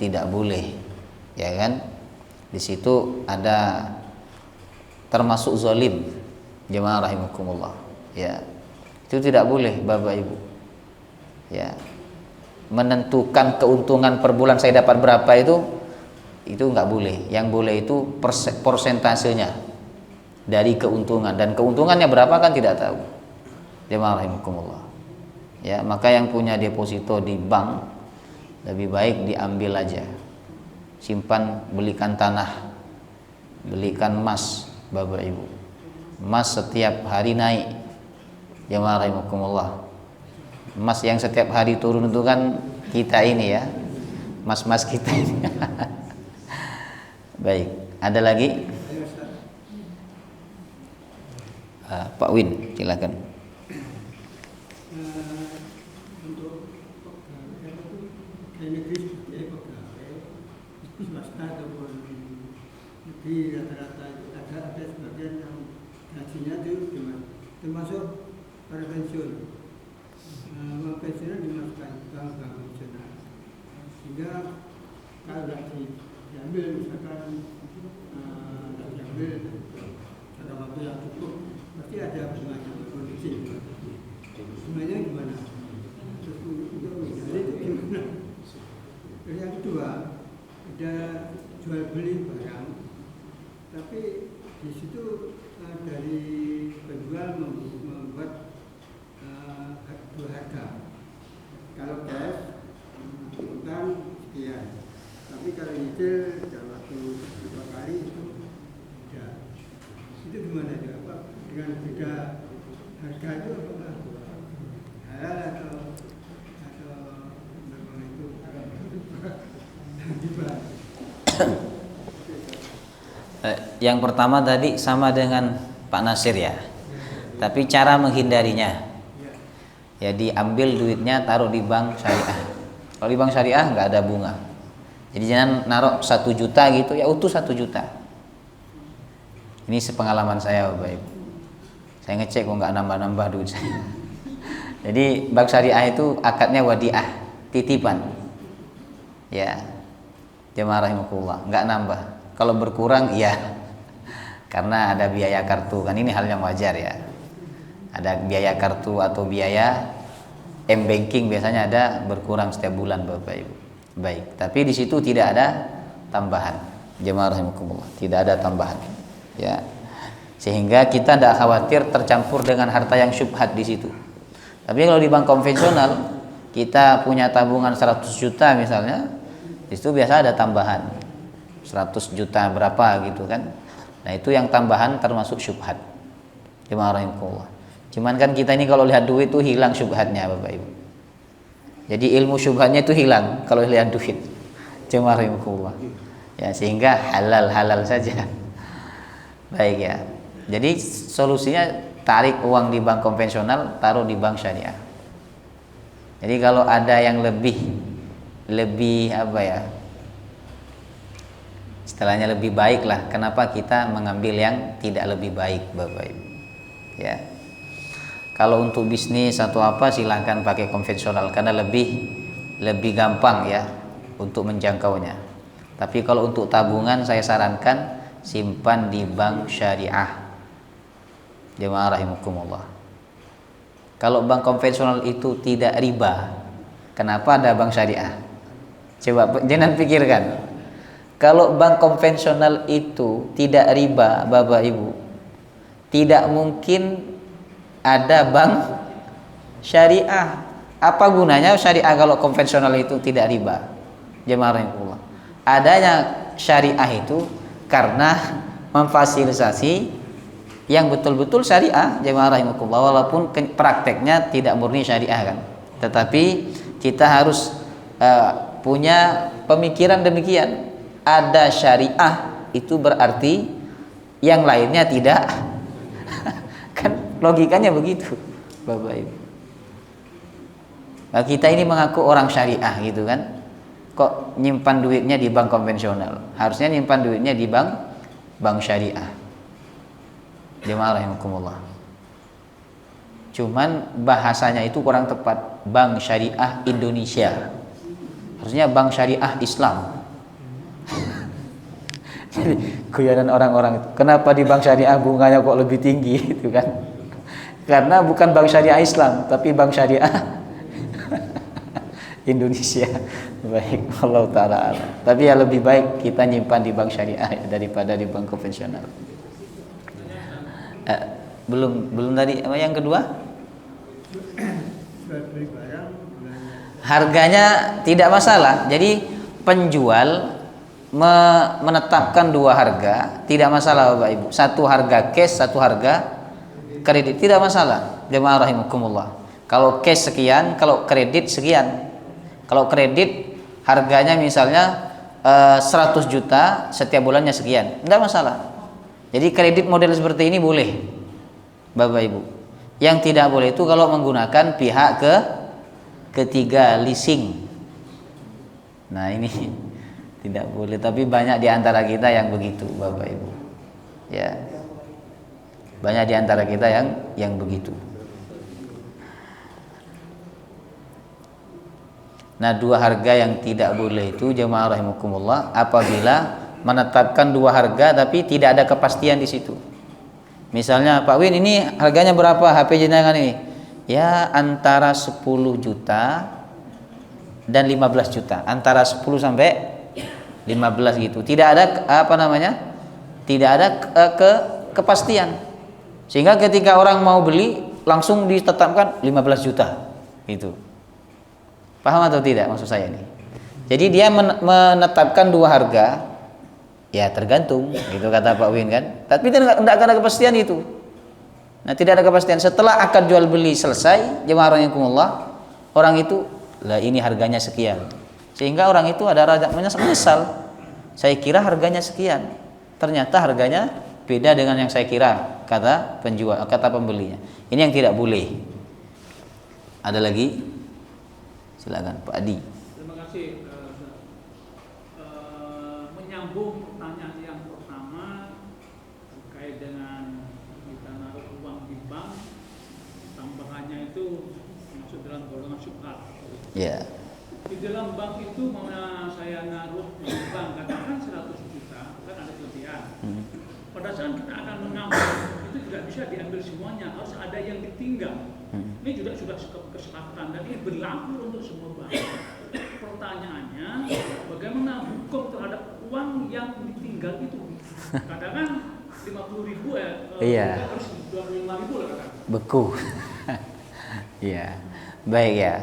B: tidak boleh, ya kan? Di situ ada termasuk zalim, jemaah rahimakumullah. Ya. Itu tidak boleh, Bapak Ibu. Ya. Menentukan keuntungan per bulan saya dapat berapa itu nggak boleh. Yang boleh itu persentasenya dari keuntungan, dan keuntungannya berapa kan tidak tahu. Jemaah rahimakumullah. Ya, maka yang punya deposito di bank lebih baik diambil aja. Simpan, belikan tanah, belikan emas, Bapak Ibu. Emas setiap hari naik. Jemaah rahimakumullah. Emas yang setiap hari turun itu kan kita ini ya. Mas-mas kita ini. Baik, ada lagi? Pak Win, silakan.
C: Untuk negeri seperti pegawai swasta ataupun negeri rata-rata ada sebagian yang gajinya itu termasuk para pensiun. Uang pensiunnya dimasukkan ke bank nasional, sehingga kalau gaji diambil misalkan diambil pada waktu yang cukup, pasti ada bunganya produksi. Bunganya gimana? Terus untuk menghindari itu gimana? Terus yang kedua, ada jual beli barang, tapi di situ dari penjual membuat dua harga. Kalau cash utang sekian, tapi kalau nyicil dalam waktu 2 kali itu tidak. Itu gimana juga Pak? Dengan beda harga itu apakah halal atau memang itu gimana?
B: Yang pertama tadi sama dengan Pak Nasir ya, tapi cara menghindarinya ya diambil duitnya taruh di bank syariah. Kalau di bank syariah nggak ada bunga, jadi jangan naruh 1 juta gitu ya utuh 1 juta. Ini sepengalaman saya Bapak Ibu, saya ngecek kok nggak nambah-nambah duit saya. Jadi bank syariah itu akadnya wadiah, titipan ya, jemaah rahimakumullah, nggak nambah. Kalau berkurang iya, karena ada biaya kartu, kan ini hal yang wajar ya. Ada biaya kartu atau biaya m-banking biasanya ada berkurang setiap bulan Bapak Ibu. Baik, tapi di situ tidak ada tambahan. Jemaah rahimakumullah, tidak ada tambahan. Ya. Sehingga kita tidak khawatir tercampur dengan harta yang syubhat di situ. Tapi kalau di bank konvensional kita punya tabungan 100 juta misalnya, di situ biasa ada tambahan 100 juta berapa gitu kan. Nah itu yang tambahan termasuk syubhat. Jemaah rahimakumullah. Cuman kan kita ini kalau lihat duit itu hilang syubhatnya Bapak Ibu. Jadi ilmu syubhatnya itu hilang kalau lihat duit. Jemaah rahimakumullah. Ya sehingga halal saja. Baik ya. Jadi solusinya tarik uang di bank konvensional, taruh di bank syariah. Jadi kalau ada yang lebih apa ya? Istilahnya lebih baik lah. Kenapa kita mengambil yang tidak lebih baik Bapak Ibu? Ya. Kalau untuk bisnis atau apa silahkan pakai konvensional karena lebih gampang ya untuk menjangkaunya. Tapi kalau untuk tabungan saya sarankan simpan di bank syariah. Jemaah rahimakumullah. Kalau bank konvensional itu tidak riba, kenapa ada bank syariah? Coba jangan pikirkan. Kalau bank konvensional itu tidak riba, Bapak Ibu, tidak mungkin ada bank syariah. Apa gunanya syariah kalau konvensional itu tidak riba? Jemaah rahimakumullah. Adanya syariah itu karena memfasilitasi yang betul-betul syariah, jemaah rahimakumullah, walaupun prakteknya tidak murni syariah kan. Tetapi kita harus punya pemikiran demikian. Ada syariah itu berarti yang lainnya tidak. Kan logikanya begitu Bapak Ibu. Nah, kita ini mengaku orang syariah gitu kan, kok nyimpan duitnya di bank konvensional? Harusnya nyimpan duitnya di bank syariah. Jemaah rahimakumullah. Cuman bahasanya itu kurang tepat. Bank Syariah Indonesia, harusnya Bank Syariah Islam. Jadi guyonan orang-orang itu, kenapa di bank syariah bunganya kok lebih tinggi itu kan? Karena bukan bank syariah Islam, tapi bank syariah Indonesia. Baik, Allah taala alam. Tapi ya lebih baik kita nyimpan di bank syariah ya, daripada di bank konvensional. Belum tadi yang kedua? Harganya tidak masalah. Jadi penjual menetapkan dua harga tidak masalah Bapak Ibu. Satu harga cash, satu harga kredit, tidak masalah. Jemaah rahimakumullah. Kalau cash sekian, kalau kredit sekian. Kalau kredit harganya misalnya 100 juta, setiap bulannya sekian, tidak masalah. Jadi kredit model seperti ini boleh. Bapak Ibu. Yang tidak boleh itu kalau menggunakan pihak ketiga, leasing. Nah ini tidak boleh, tapi banyak di antara kita yang begitu, Bapak Ibu. Ya, banyak di antara kita yang begitu. Nah, dua harga yang tidak boleh itu jemaah rahimakumullah apabila menetapkan dua harga tapi tidak ada kepastian di situ. Misalnya, Pak Win, ini harganya berapa HP jenengan ini? Ya, antara 10 juta dan 15 juta. Antara 10 sampai 15 gitu. Tidak ada Tidak ada kepastian. Sehingga ketika orang mau beli langsung ditetapkan 15 juta. Gitu. Paham atau tidak maksud saya ini? Jadi dia menetapkan dua harga. Ya tergantung, gitu kata Pak Win kan. Tapi tidak ada kepastian itu. Nah, tidak ada kepastian. Setelah akad jual beli selesai, jemaah rahimakumullah, orang itu, lah ini harganya sekian. Sehingga orang itu ada rasa menyesal. Saya kira harganya sekian. Ternyata harganya beda dengan yang saya kira, kata pembelinya. Ini yang tidak boleh. Ada lagi? Silakan Pak Adi.
D: Terima kasih. Menyambung pertanyaan yang pertama terkait dengan kita naruh uang di bank, tambahannya itu masuk dalam golongan syubhat.
B: Ya.
D: Di dalam bank itu mau saya naruh di bank katakan 100 juta kan ada kelebihan. Pada saat kita akan mengambil itu tidak bisa diambil semuanya, harus ada yang ditinggal. Ini juga sudah kesepakatan dan ini berlaku untuk semua bank. Pertanyaannya, bagaimana hukum terhadap uang yang ditinggal itu? Katakan 50.000
B: iya.
D: Harus 25.000 lah katakan.
B: Beku. Iya. Baik ya.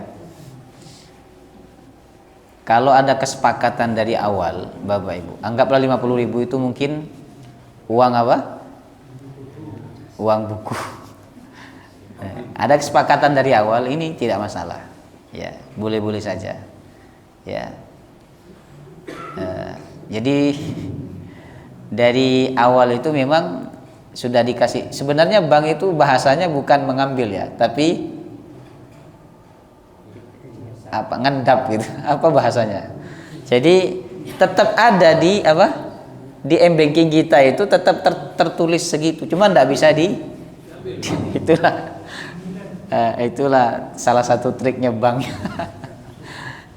B: Kalau ada kesepakatan dari awal, Bapak Ibu, anggaplah 50.000 itu mungkin uang apa? Uang buku. Ada kesepakatan dari awal, ini tidak masalah. Ya, boleh-boleh saja. Ya. Jadi dari awal itu memang sudah dikasih. Sebenarnya bank itu bahasanya bukan mengambil ya, tapi ngendap gitu. Apa bahasanya? Jadi tetap ada di m-banking kita itu tetap tertulis segitu. Cuma tidak bisa itulah salah satu triknya bank.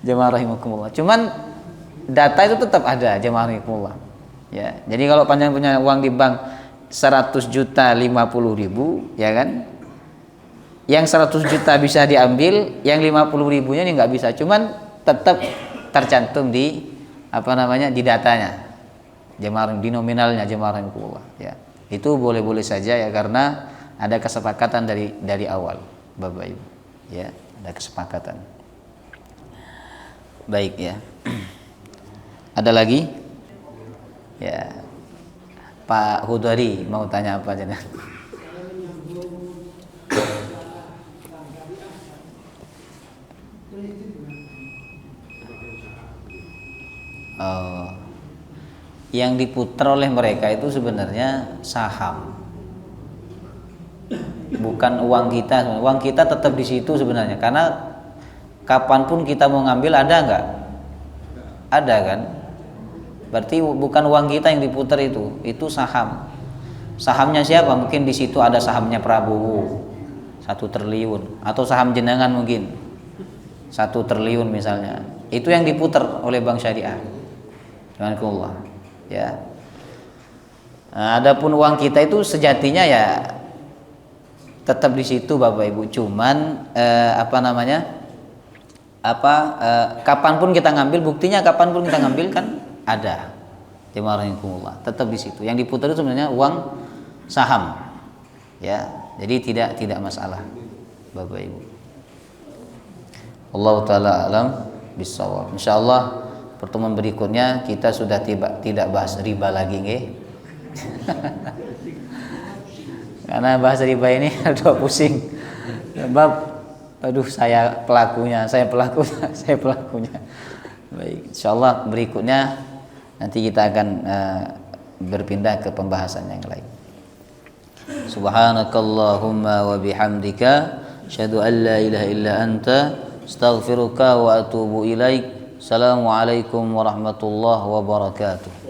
B: Jemaah rahimakumullah. Cuman data itu tetap ada, jemaah rahimakumullah. Ya, jadi kalau panjang punya uang di bank 100 juta 50.000, ya kan? Yang 100 juta bisa diambil, yang 50.000-nya ini nggak bisa. Cuman tetap tercantum di di datanya. Jemaah di nominalnya jemaah rahimakumullah. Ya. Itu boleh-boleh saja ya karena ada kesepakatan dari awal, Bapak Ibu. Ya, ada kesepakatan. Baik ya. Ada lagi? Ya. Pak Hudari mau tanya apa aja? Yang diputar oleh mereka itu sebenarnya saham, bukan uang kita. Uang kita tetap di situ sebenarnya, karena kapanpun kita mau ngambil ada nggak? Ada kan? Berarti bukan uang kita yang diputar itu saham. Sahamnya siapa? Mungkin di situ ada sahamnya Prabowo 1 triliun, atau saham jenengan mungkin 1 triliun misalnya. Itu yang diputar oleh Bank Syariah. Subhanallah. Ya. Nah, adapun uang kita itu sejatinya ya tetap di situ Bapak Ibu. Cuman kapanpun kita ngambil, buktinya kapanpun kita ngambil kan ada. Jemaahumullah, tetap di situ. Yang diputar itu sebenarnya uang saham. Ya, jadi tidak masalah Bapak Ibu. Allah taala alam bisawab. Insyaallah pertemuan berikutnya kita sudah tidak bahas riba lagi nggih. Karena bahas riba ini aduh pusing. Sebab saya pelakunya. Baik, insyaallah berikutnya nanti kita akan berpindah ke pembahasan yang lain. Subhanakallahumma wa bihamdika asyhadu an la ilaha illa anta astaghfiruka wa atubu ilaik. Assalamualaikum warahmatullahi wabarakatuh.